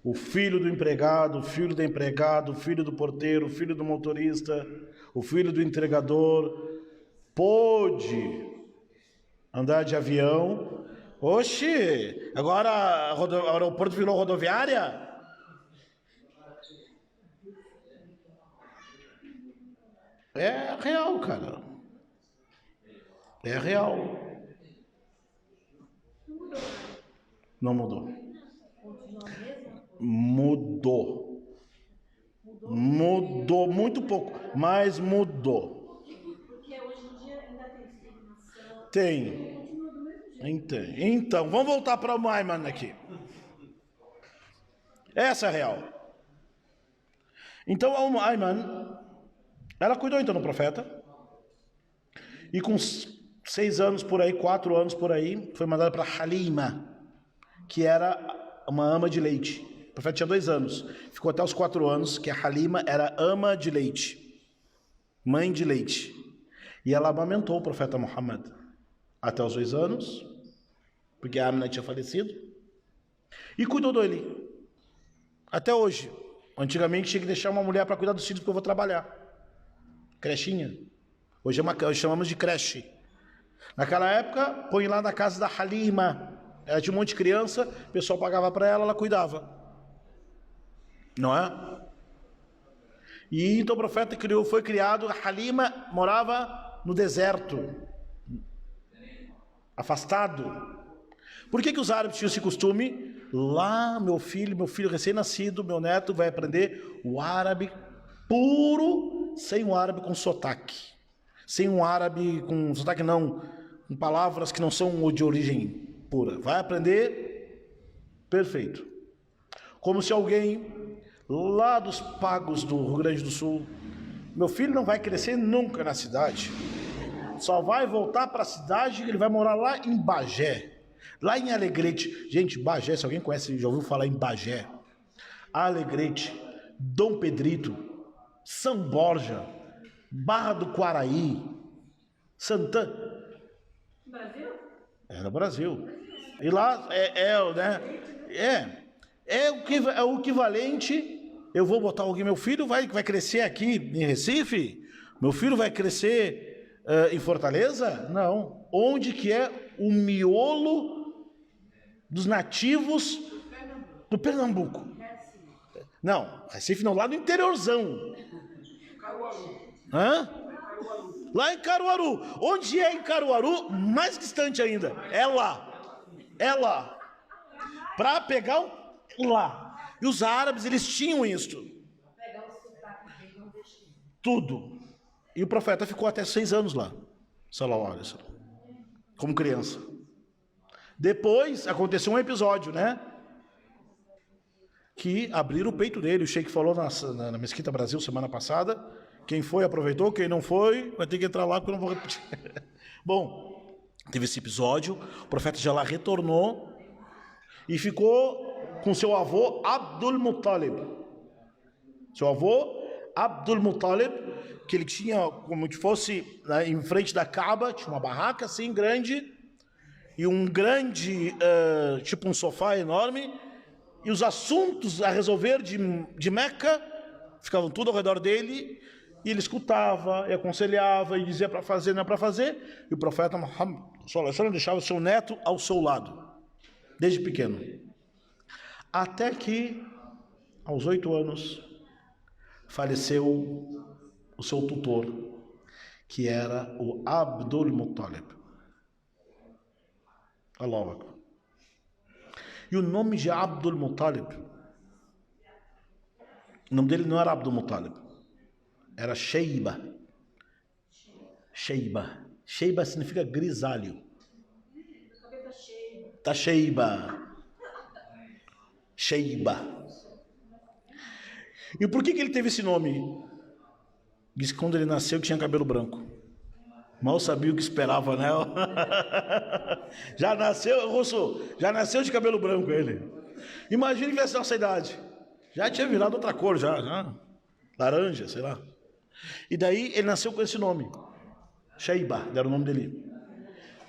o filho do empregado, o filho da empregada, o filho do porteiro, o filho do motorista, o filho do entregador, pôde andar de avião. Oxi, agora o aeroporto virou rodoviária? É real, cara. É real. Não mudou. Mudou. Mudou muito pouco, mas mudou. Porque hoje em dia ainda tem discriminação. Tem. Então, vamos voltar para o Ayman aqui. Essa é a real. Então, a Ayman, ela cuidou então do profeta. E com 6 anos por aí, 4 anos por aí, foi mandada para Halima, que era uma ama de leite. O profeta tinha 2 anos. Ficou até os 4 anos, que a Halima era ama de leite. Mãe de leite. E ela amamentou o profeta Muhammad até os 2 anos, porque a Amina tinha falecido, e cuidou dele. Até hoje. Antigamente tinha que deixar uma mulher para cuidar dos filhos porque eu vou trabalhar. Crechinha. Hoje chamamos de creche. Naquela época, põe lá na casa da Halima. Ela tinha um monte de criança, o pessoal pagava para ela, ela cuidava. Não é? E então o profeta foi criado, a Halima morava no deserto, afastado. Por que os árabes tinham esse costume? Lá, meu filho recém-nascido, meu neto vai aprender o árabe puro, sem o árabe com sotaque. Sem um árabe com sotaque não, com palavras que não são de origem pura. Vai aprender perfeito. Como se alguém lá dos pagos do Rio Grande do Sul, meu filho não vai crescer nunca na cidade. Só vai voltar para a cidade, ele vai morar lá em Bagé. Lá em Alegrete. Gente, Bagé, se alguém conhece, já ouviu falar em Bagé. Alegrete, Dom Pedrito, São Borja, Barra do Quaraí, Santana. Brasil? É no Brasil. E lá é o equivalente. Eu vou botar alguém, meu filho vai crescer aqui em Recife? Meu filho vai crescer em Fortaleza? Não. Onde que é o miolo dos nativos do Pernambuco? Não, Recife não, lá no interiorzão. Hã? Lá em Caruaru. Onde é em Caruaru? Mais distante ainda. É lá. É lá. Para pegar lá. E os árabes, eles tinham isso. Tudo. E o profeta ficou até 6 anos lá. Sallallahu alaihi wasallam. Como criança. Depois aconteceu um episódio, né? Que abriram o peito dele. O Sheik falou na Mesquita Brasil semana passada. Quem foi aproveitou, quem não foi vai ter que entrar lá porque eu não vou repetir. Bom, teve esse episódio. O profeta já lá retornou e ficou com seu avô Abdul Muttalib. Seu avô Abdul Muttalib, que ele tinha como se fosse em frente da Kaaba, tinha uma barraca assim grande e um grande, tipo um sofá enorme, e os assuntos a resolver de Meca ficavam tudo ao redor dele, e ele escutava, e aconselhava, e dizia para fazer, não é para fazer, e o profeta Muhammad deixava o seu neto ao seu lado, desde pequeno. Até que, aos 8 anos, faleceu o seu tutor, que era o Abdul Muttalib. Allahu Akbar. E o nome de Abdul Muttalib, o nome dele não era Abdul Muttalib, era Sheiba. Sheiba. Sheiba significa grisalho. Tá Sheiba. Sheiba. E por que ele teve esse nome? Diz que quando ele nasceu tinha cabelo branco. Mal sabia o que esperava, né? Já nasceu, Russo, já nasceu de cabelo branco ele. Imagina que tivesse nossa idade. Já tinha virado outra cor, já. Laranja, sei lá. E daí ele nasceu com esse nome. Sheiba, era o nome dele.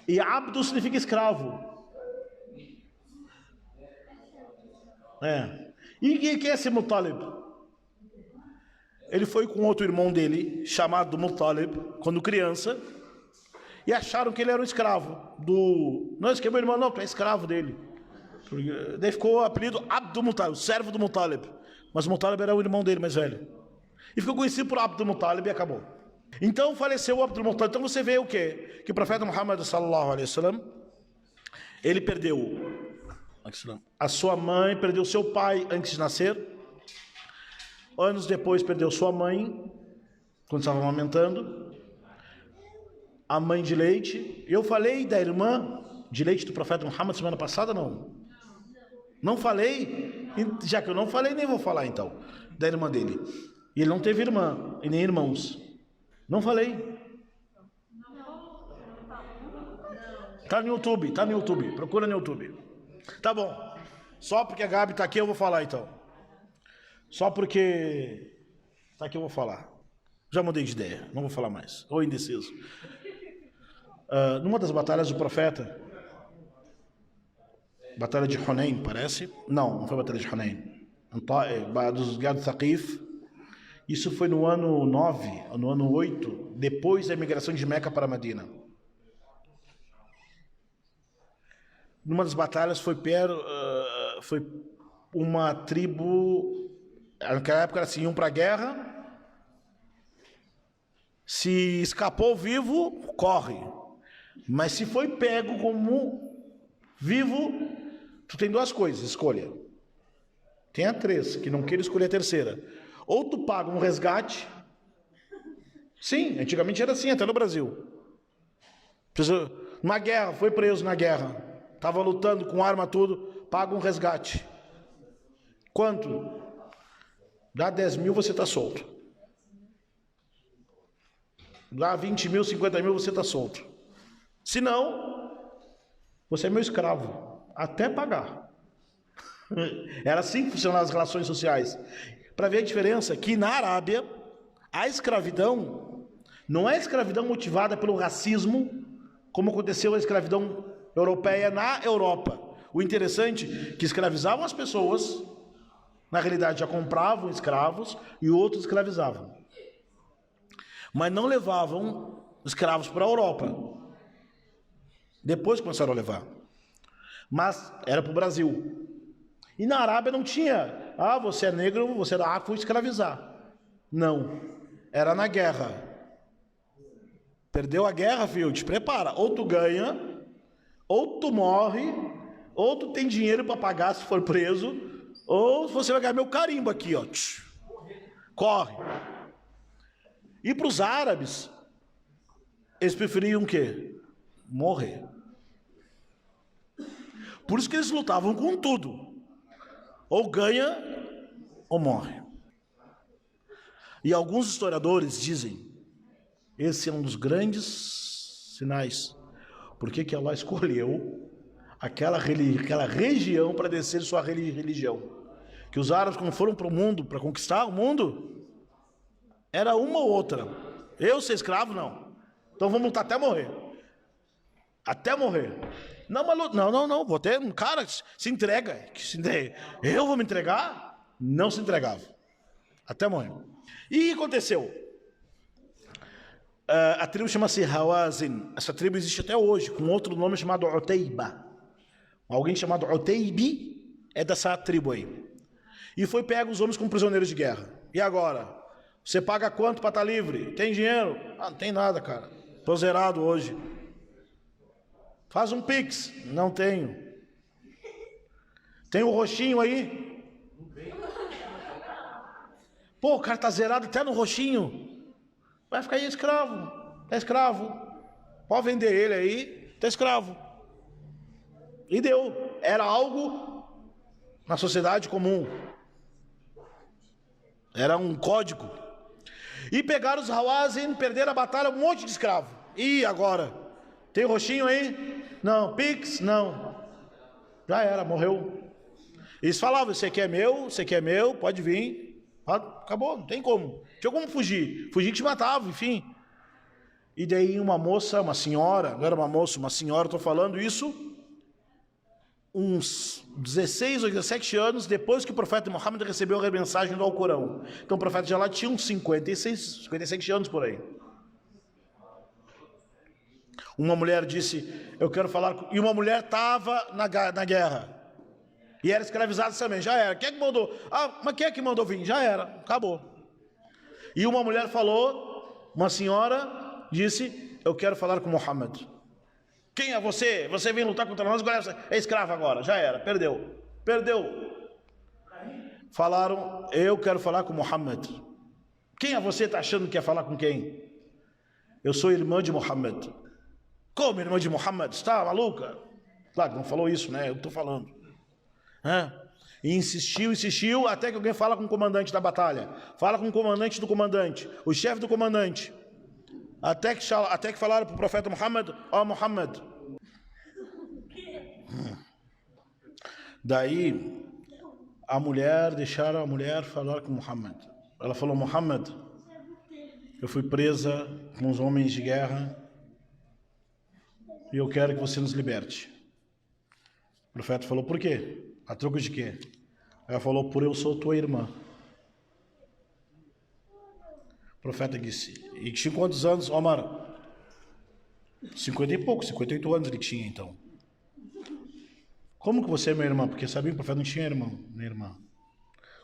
E Abdu significa escravo. E quem é esse Muttalib? Ele foi com outro irmão dele, chamado Muttalib, quando criança, e acharam que ele era um escravo do... Não, esse que é meu irmão, não, tu é escravo dele. Daí ficou o apelido Abdul Muttalib, o servo do Muttalib. Mas o Muttalib era o irmão dele mais velho. E ficou conhecido por Abdul Muttalib e acabou. Então faleceu o Abdul Muttalib. Então você vê o quê? Que o profeta Muhammad sallallahu alaihi wasallam, ele perdeu a sua mãe, perdeu seu pai antes de nascer. Anos depois perdeu sua mãe, quando estava amamentando. A mãe de leite. Eu falei da irmã de leite do profeta Muhammad semana passada, não? Não falei? Já que eu não falei, nem vou falar então. Da irmã dele. E ele não teve irmã, e nem irmãos. Não falei. Tá no YouTube, procura no YouTube. Tá bom. Só porque a Gabi tá aqui eu vou falar então. Só porque tá aqui eu vou falar. Já mudei de ideia, não vou falar mais. Ou indeciso. Numa das batalhas do profeta, batalha de Hunain, parece? Não foi a batalha de Hunain. Dos Gad Thaqif. Isso foi no ano 9, no ano 8, depois da migração de Meca para Medina. Numa das batalhas foi uma tribo, naquela época assim, iam para a guerra, se escapou vivo, corre. Mas se foi pego como vivo, tu tem duas coisas, escolha. Tem a três, que não queira escolher a terceira. Ou tu paga um resgate. Sim, antigamente era assim, até no Brasil. Numa guerra, foi preso na guerra. Estava lutando com arma, tudo. Paga um resgate. Quanto? Dá 10 mil, você está solto. Dá 20 mil, 50 mil, você está solto. Se não, você é meu escravo. Até pagar. Era assim que funcionavam as relações sociais. Para ver a diferença, que na Arábia, a escravidão não é escravidão motivada pelo racismo, como aconteceu a escravidão europeia na Europa. O interessante é que escravizavam as pessoas, na realidade já compravam escravos e outros escravizavam. Mas não levavam escravos para a Europa. Depois começaram a levar. Mas era para o Brasil. E na Arábia não tinha, você é negro, você é da África, vou escravizar. Não, era na guerra. Perdeu a guerra, filho, te prepara. Ou tu ganha, ou tu morre, ou tu tem dinheiro para pagar se for preso, ou você vai ganhar meu carimbo aqui, ó. Corre. E para os árabes, eles preferiam o quê? Morrer. Por isso que eles lutavam com tudo. Ou ganha, ou morre. E alguns historiadores dizem, esse é um dos grandes sinais. Por que Allah escolheu aquela região para descer sua religião? Que os árabes, quando foram para o mundo, para conquistar o mundo, era uma ou outra. Eu ser escravo, não. Então vamos lutar até morrer. Até morrer. Não, vou ter um cara que se entrega. Eu vou me entregar? Não se entregava. Até morrer. E o que aconteceu? A tribo chama-se Hawazin. Essa tribo existe até hoje, com outro nome chamado Utayba. Alguém chamado Utaybi é dessa tribo aí. E foi pego os homens como prisioneiros de guerra. E agora? Você paga quanto para estar livre? Tem dinheiro? Ah, não tem nada, cara. Estou zerado hoje. Faz um Pix. Não tenho. Tem o roxinho aí? Pô, o cara tá zerado até no roxinho. Vai ficar aí escravo. É escravo. Pode vender ele aí. Tá escravo. E deu. Era algo na sociedade comum. Era um código. E pegaram os Hawazin, perderam a batalha, um monte de escravo. E agora? Tem roxinho aí? Não. Pix? Não. Já era, morreu. Eles falavam, você quer meu, pode vir. Acabou, não tem como. Tinha como fugir. Fugir que te matava, enfim. E daí uma moça, uma senhora, não era uma moça, uma senhora, estou falando isso, uns 16 ou 17 anos depois que o profeta Muhammad recebeu a mensagem do Alcorão. Então o profeta já lá tinha uns 57 anos por aí. Uma mulher disse, eu quero falar com... E uma mulher estava na guerra. E era escravizada também, já era. Quem é que mandou? Ah, mas quem é que mandou vir? Já era, acabou. E uma mulher falou, uma senhora disse, eu quero falar com Muhammad. Quem é você? Você vem lutar contra nós, agora é escravo agora, já era, perdeu. Falaram, eu quero falar com Muhammad. Quem é você? Está achando que quer falar com quem? Eu sou irmã de Muhammad. Como irmã de Muhammad? Está maluca? Claro, não falou isso, né? Eu estou falando. E insistiu, até que alguém fala com o comandante da batalha. Fala com o comandante do comandante, o chefe do comandante. Até que falaram para o profeta Muhammad, ó Muhammad. Daí, deixaram a mulher falar com Muhammad. Ela falou, Muhammad, eu fui presa com os homens de guerra e eu quero que você nos liberte. O profeta falou, por quê? A troco de quê? Ela falou, por eu sou tua irmã. O profeta disse, e tinha quantos anos, Omar? 50 e pouco, 58 anos ele tinha então. Como que você é minha irmã? Porque sabia que o profeta não tinha minha irmã.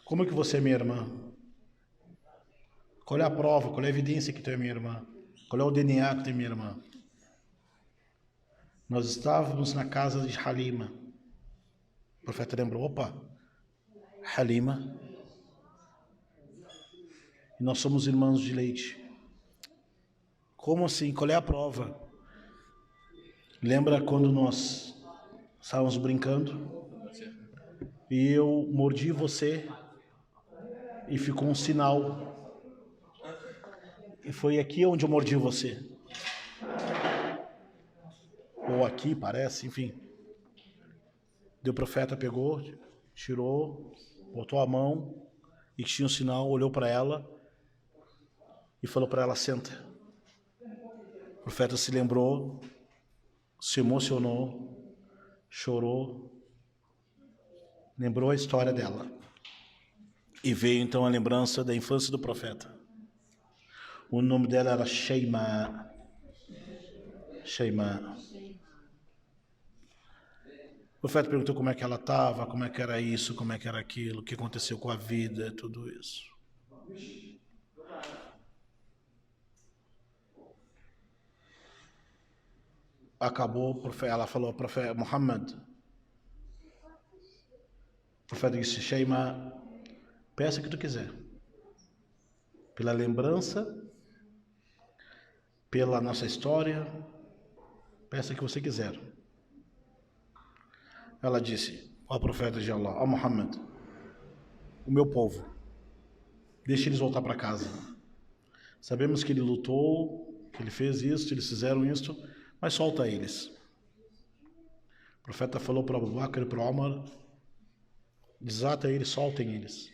Como que você é minha irmã? Qual é a prova, qual é a evidência que tu é minha irmã? Qual é o DNA que tu é minha irmã? Nós estávamos na casa de Halima. O profeta lembrou, opa, Halima, e nós somos irmãos de leite. Como assim? Qual é a prova? Lembra quando nós estávamos brincando e eu mordi você e ficou um sinal e foi aqui onde eu mordi você, ou aqui parece, enfim. O profeta pegou, tirou, botou a mão e tinha um sinal, olhou para ela e falou para ela, senta. O profeta se lembrou, se emocionou, chorou, lembrou a história dela. E veio então a lembrança da infância do profeta. O nome dela era Sheima. O profeta perguntou como é que ela estava, como é que era isso, como é que era aquilo, o que aconteceu com a vida, tudo isso. Acabou, ela falou, profeta Muhammad. O profeta disse, Sheima, peça o que tu quiser. Pela lembrança, pela nossa história, peça o que você quiser. Ela disse ao profeta de Allah, ó Muhammad, o meu povo, deixe eles voltar para casa. Sabemos que ele lutou, que ele fez isso, eles fizeram isso, mas solta eles. O profeta falou para Abu Bakr e para Omar, desata eles, soltem eles.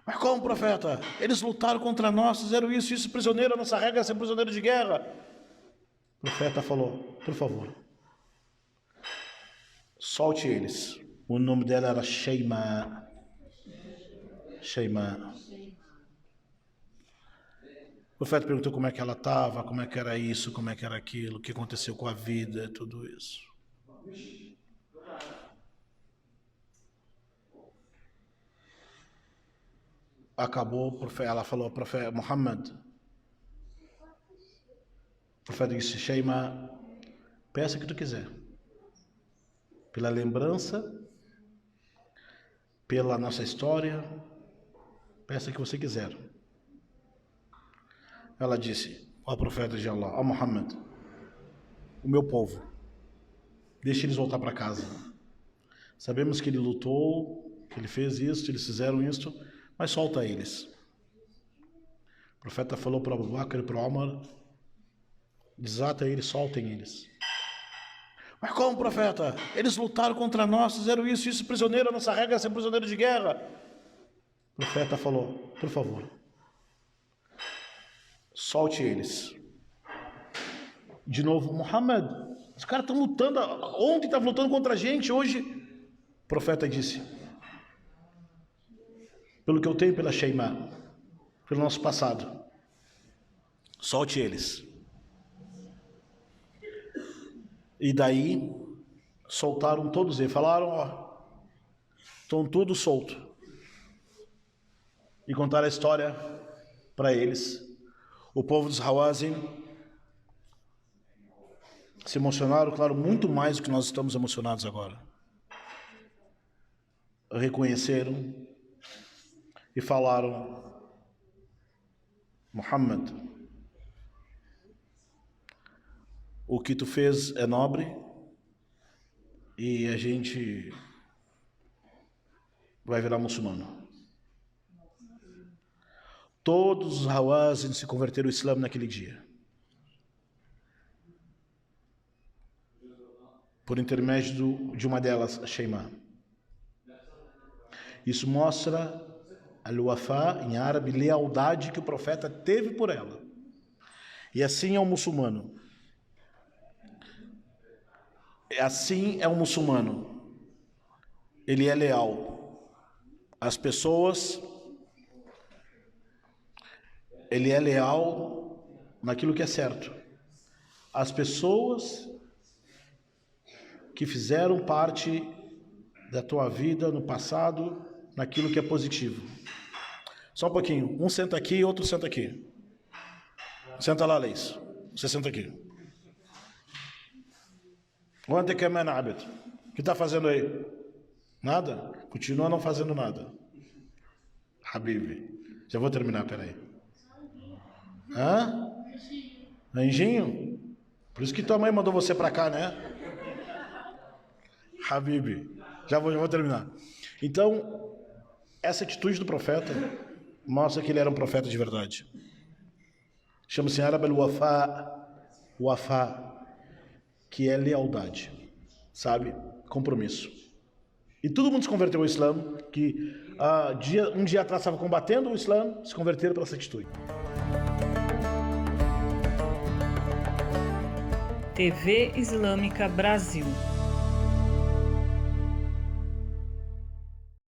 Mas como, profeta? Eles lutaram contra nós, fizeram isso, prisioneiro, a nossa regra é ser prisioneiro de guerra. O profeta falou, por favor, solte eles. O nome dela era Sheima. O profeta perguntou como é que ela estava, como é que era isso, como é que era aquilo, o que aconteceu com a vida, tudo isso. acabou, ela falou, profeta Muhammad, o profeta disse, Sheima, peça o que tu quiser, pela lembrança, pela nossa história, peça o que você quiser. Ela disse ao profeta de Allah, ao Muhammad, o meu povo, deixe eles voltar para casa. Sabemos que ele lutou, que ele fez isso, eles fizeram isso, mas solta eles. O profeta falou para Abu Bakr e para Omar, desata eles, soltem eles. Mas como, profeta? Eles lutaram contra nós, fizeram isso, prisioneiro, a nossa regra é ser prisioneiro de guerra. O profeta falou, por favor, solte eles. De novo, Muhammad, os caras estão lutando, ontem estavam lutando contra a gente, hoje. O profeta disse, pelo que eu tenho pela Sheima, pelo nosso passado, solte eles. E daí, soltaram todos eles, falaram, ó, estão todos soltos. E contaram a história para eles. O povo dos Hawazin se emocionaram, claro, muito mais do que nós estamos emocionados agora. Reconheceram e falaram, Muhammad, o que tu fez é nobre e a gente vai virar muçulmano. Todos os Hawazin se converteram ao Islã naquele dia. Por intermédio de uma delas, a Sheima. Isso mostra al-wafa, em árabe, lealdade que o profeta teve por ela. E assim é o muçulmano. Assim é o muçulmano. Ele é leal às pessoas. Ele é leal naquilo que é certo. As pessoas que fizeram parte da tua vida no passado, naquilo que é positivo. Só um pouquinho. Um senta aqui, outro senta aqui. Senta lá, Leis. Você senta aqui. O que está fazendo aí? Nada? Continua não fazendo nada. Habibi. Já vou terminar, peraí. Hã? Anjinho? Por isso que tua mãe mandou você para cá, né? Habibi. Já vou terminar. Então, essa atitude do profeta mostra que ele era um profeta de verdade. Chama-se árabe wafa, que é lealdade, sabe? Compromisso. E todo mundo se converteu ao Islã, que um dia atrás estava combatendo o Islã, se converteram para essa atitude. TV Islâmica Brasil.